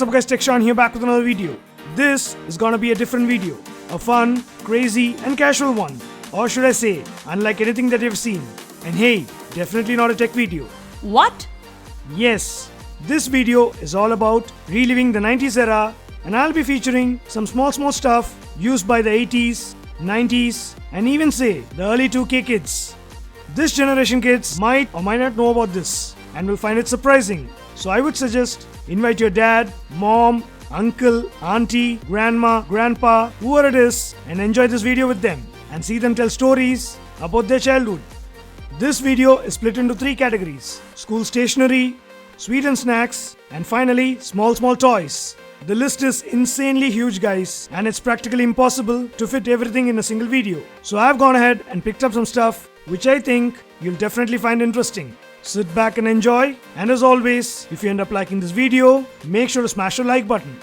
What's up guys, Sean here back with another video. This is gonna be a different video. A fun, crazy and casual one. Or should I say, unlike anything that you've seen. And hey, definitely not a tech video. What? Yes, this video is all about reliving the 90s era, and I'll be featuring some small stuff used by the 80s, 90s and even say the early 2K kids. This generation kids might or might not know about this and will find it surprising. So I would suggest invite your dad, mom, uncle, auntie, grandma, grandpa, whoever it is, and enjoy this video with them and see them tell stories about their childhood. This video is split into 3 categories: school stationery, sweet and snacks, and finally small toys. The list is insanely huge guys, and it's practically impossible to fit everything in a single video. So I've gone ahead and picked up some stuff which I think you'll definitely find interesting. Sit back and enjoy, and as always, if you end up liking this video, make sure to smash the like button.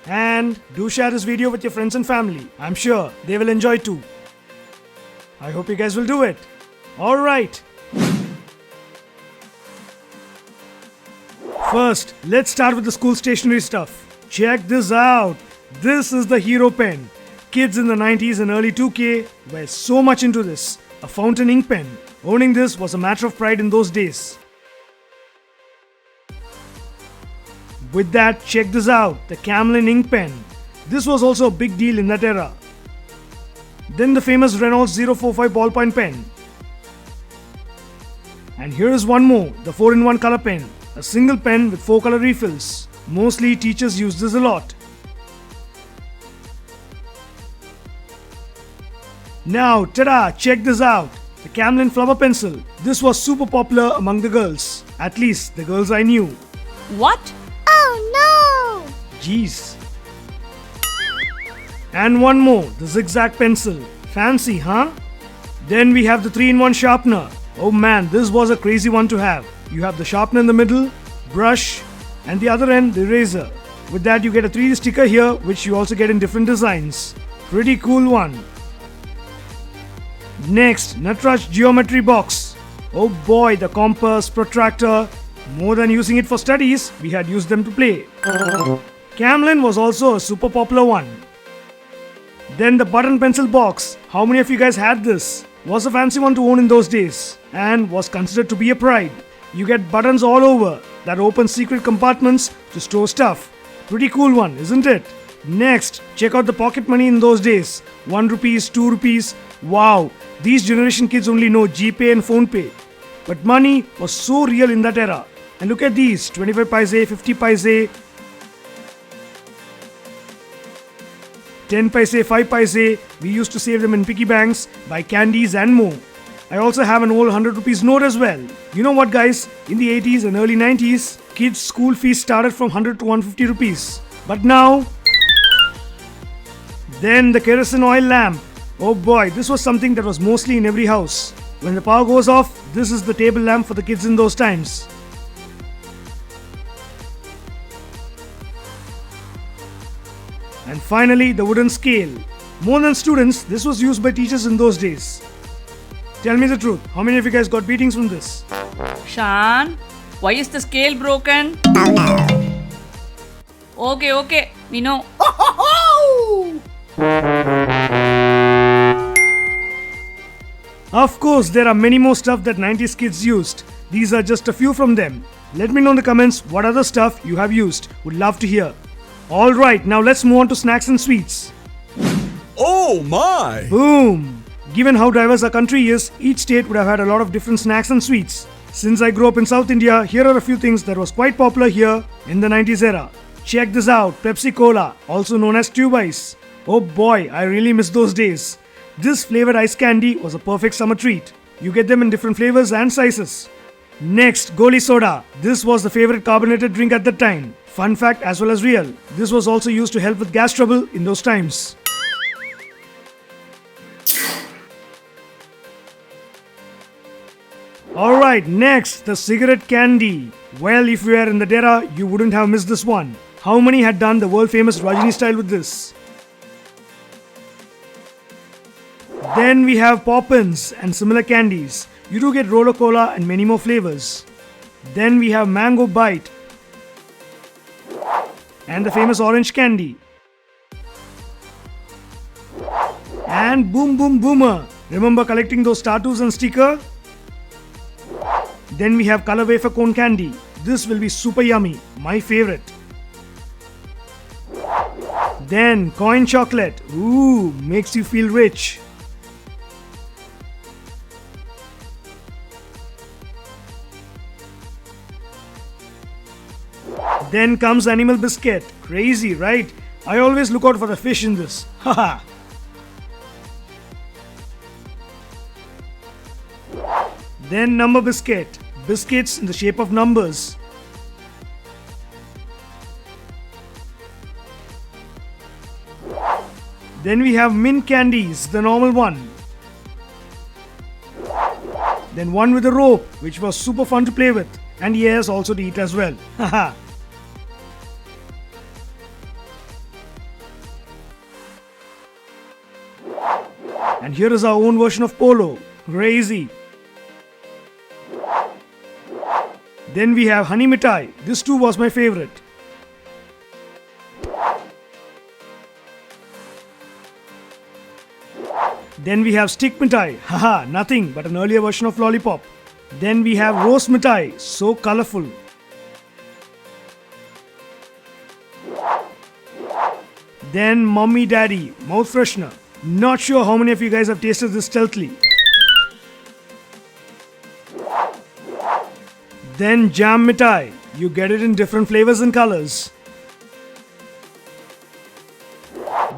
And do share this video with your friends and family. I'm sure they will enjoy too. I hope you guys will do it. Alright. First, let's start with the school stationery stuff. Check this out. This is the hero pen. Kids in the 90s and early 2K were so much into this. A fountain ink pen. Owning this was a matter of pride in those days. With that, check this out, the Camlin ink pen. This was also a big deal in that era. Then the famous Reynolds 045 ballpoint pen. And here is one more, the 4-in-1 color pen. A single pen with 4 color refills. Mostly teachers use this a lot. Now, tada, check this out. The Camlin flower pencil. This was super popular among the girls. At least the girls I knew. What? Oh no! Jeez. And one more, the zigzag pencil. Fancy, huh? Then we have the 3-in-1 sharpener. Oh man, this was a crazy one to have. You have the sharpener in the middle, brush, and the other end, the eraser. With that you get a 3D sticker here, which you also get in different designs. Pretty cool one. Next, Natraj geometry box. Oh boy, the compass, protractor. More than using it for studies, we had used them to play. Camlin was also a super popular one. Then the button pencil box. How many of you guys had this? Was a fancy one to own in those days and was considered to be a pride. You get buttons all over that open secret compartments to store stuff. Pretty cool one, isn't it? Next, check out the pocket money in those days. 1 rupees, 2 rupees. Wow, these generation kids only know GPay and PhonePe. But money was so real in that era. And look at these, 25 paise, 50 paise, 10 paise, 5 paise. We used to save them in piggy banks, buy candies and more. I also have an old 100 rupees note as well. You know what guys, in the 80s and early 90s, kids' school fees started from 100 to 150 rupees. But now, then the kerosene oil lamp. Oh boy, this was something that was mostly in every house. When the power goes off, this is the table lamp for the kids in those times. And finally, the wooden scale. More than students, this was used by teachers in those days. Tell me the truth, how many of you guys got beatings from this? Shan, why is the scale broken? Okay, we know. Of course, there are many more stuff that 90s kids used. These are just a few from them. Let me know in the comments what other stuff you have used. Would love to hear. Alright, now let's move on to snacks and sweets. Oh my! Boom! Given how diverse our country is, each state would have had a lot of different snacks and sweets. Since I grew up in South India, here are a few things that was quite popular here in the 90s era. Check this out, Pepsi Cola, also known as tube ice. Oh boy, I really miss those days. This flavored ice candy was a perfect summer treat. You get them in different flavors and sizes. Next, Goli soda. This was the favorite carbonated drink at the time. Fun fact as well as real. This was also used to help with gas trouble in those times. Alright, next, the cigarette candy. Well, if you were in the era, you wouldn't have missed this one. How many had done the world famous Rajini style with this? Then we have Poppins and similar candies. You do get Roller Cola and many more flavors. Then we have Mango Bite. and the famous orange candy. And Boom Boom Boomer. Remember collecting those tattoos and sticker? Then we have color wafer cone candy. This will be super yummy. My favorite. Then coin chocolate. Ooh, makes you feel rich. Then comes animal biscuit. Crazy, right? I always look out for the fish in this. Haha. Then number biscuit. Biscuits in the shape of numbers. Then we have mint candies, the normal one. Then one with a rope, which was super fun to play with. And yes, also to eat as well. Haha. And here is our own version of Polo. Crazy. Then we have honey mithai. This too was my favorite. Then we have stick mithai. Haha, nothing but an earlier version of lollipop. Then we have rose mithai. So colorful. Then Mummy Daddy, mouth freshener. Not sure how many of you guys have tasted this stealthily. Then jam mithai. You get it in different flavors and colors.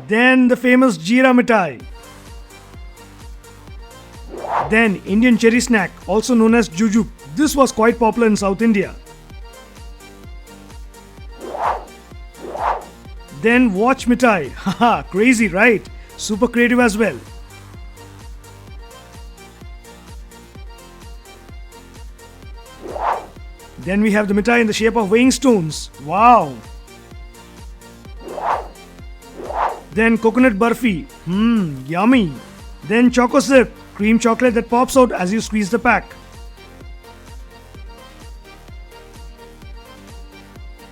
Then the famous jeera mithai. Then Indian cherry snack, also known as juju. This was quite popular in South India. Then watch mithai. Haha, crazy, right? Super creative as well. Then we have the mithai in the shape of weighing stones. Wow! Then coconut burfi. Yummy. Then choco sip, cream chocolate that pops out as you squeeze the pack.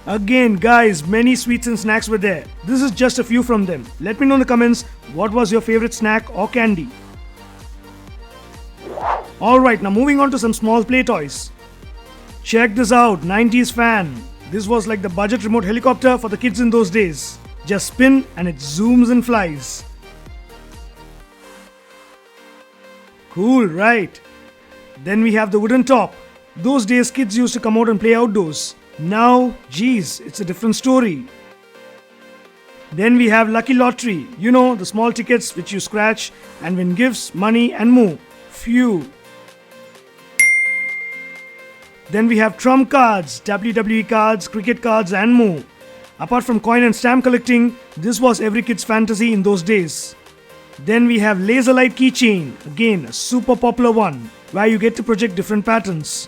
Again, guys, many sweets and snacks were there. This is just a few from them. Let me know in the comments what was your favorite snack or candy. Alright, now moving on to some small play toys. Check this out, 90s fan. This was like the budget remote helicopter for the kids in those days. Just spin and it zooms and flies. Cool, right? Then we have the wooden top. Those days kids used to come out and play outdoors. Now, geez, it's a different story. Then we have Lucky Lottery. You know, the small tickets which you scratch and win gifts, money and more. Phew. Then we have trump cards, WWE cards, cricket cards and more. Apart from coin and stamp collecting, this was every kid's fantasy in those days. Then we have laser light keychain, again a super popular one, where you get to project different patterns.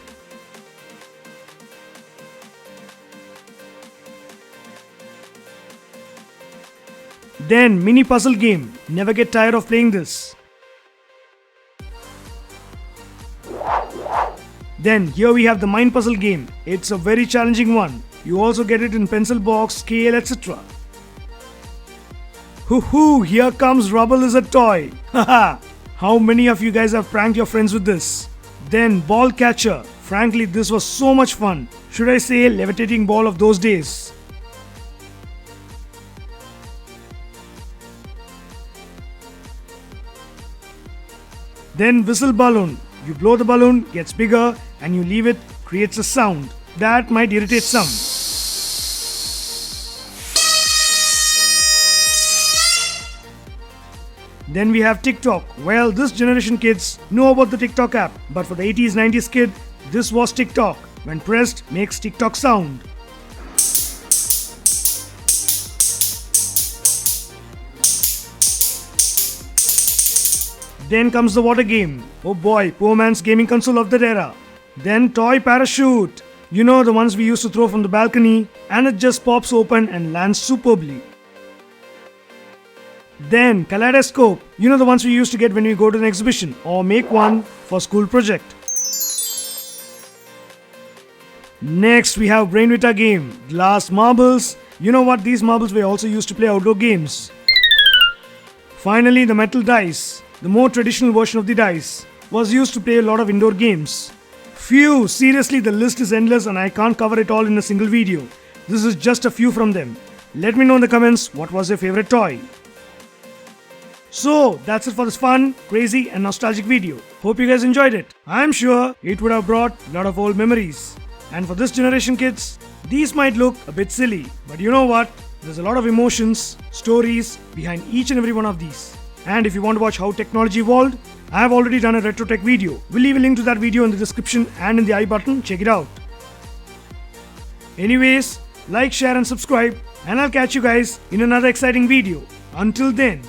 Then mini puzzle game, never get tired of playing this. Then here we have the mind puzzle game. It's a very challenging one. You also get it in pencil box, scale, etc. Hoo, here comes rubber lizard toy. Haha, how many of you guys have pranked your friends with this? Then ball catcher. Frankly, this was so much fun. Should I say levitating ball of those days? Then whistle balloon. You blow the balloon, gets bigger, and you leave it, creates a sound. That might irritate some. Then we have TikTok. Well, this generation kids know about the TikTok app, but for the 80s, 90s kid, this was TikTok. When pressed, makes TikTok sound. Then comes the water game. Oh boy, poor man's gaming console of that era. Then toy parachute. You know, the ones we used to throw from the balcony, and it just pops open and lands superbly. Then kaleidoscope. You know, the ones we used to get when we go to an exhibition or make one for school project. Next we have Brainvita game. Glass marbles. You know what? These marbles were also used to play outdoor games. Finally, the metal dice, the more traditional version of the dice, was used to play a lot of indoor games. Phew, seriously, the list is endless and I can't cover it all in a single video. This is just a few from them. Let me know in the comments what was your favorite toy. So, that's it for this fun, crazy and nostalgic video. Hope you guys enjoyed it. I'm sure it would have brought a lot of old memories. And for this generation kids, these might look a bit silly. But you know what? There's a lot of emotions, stories behind each and every one of these. And if you want to watch how technology evolved, I have already done a retro tech video. We'll leave a link to that video in the description and in the I button. Check it out. Anyways, like, share and subscribe. And I'll catch you guys in another exciting video. Until then.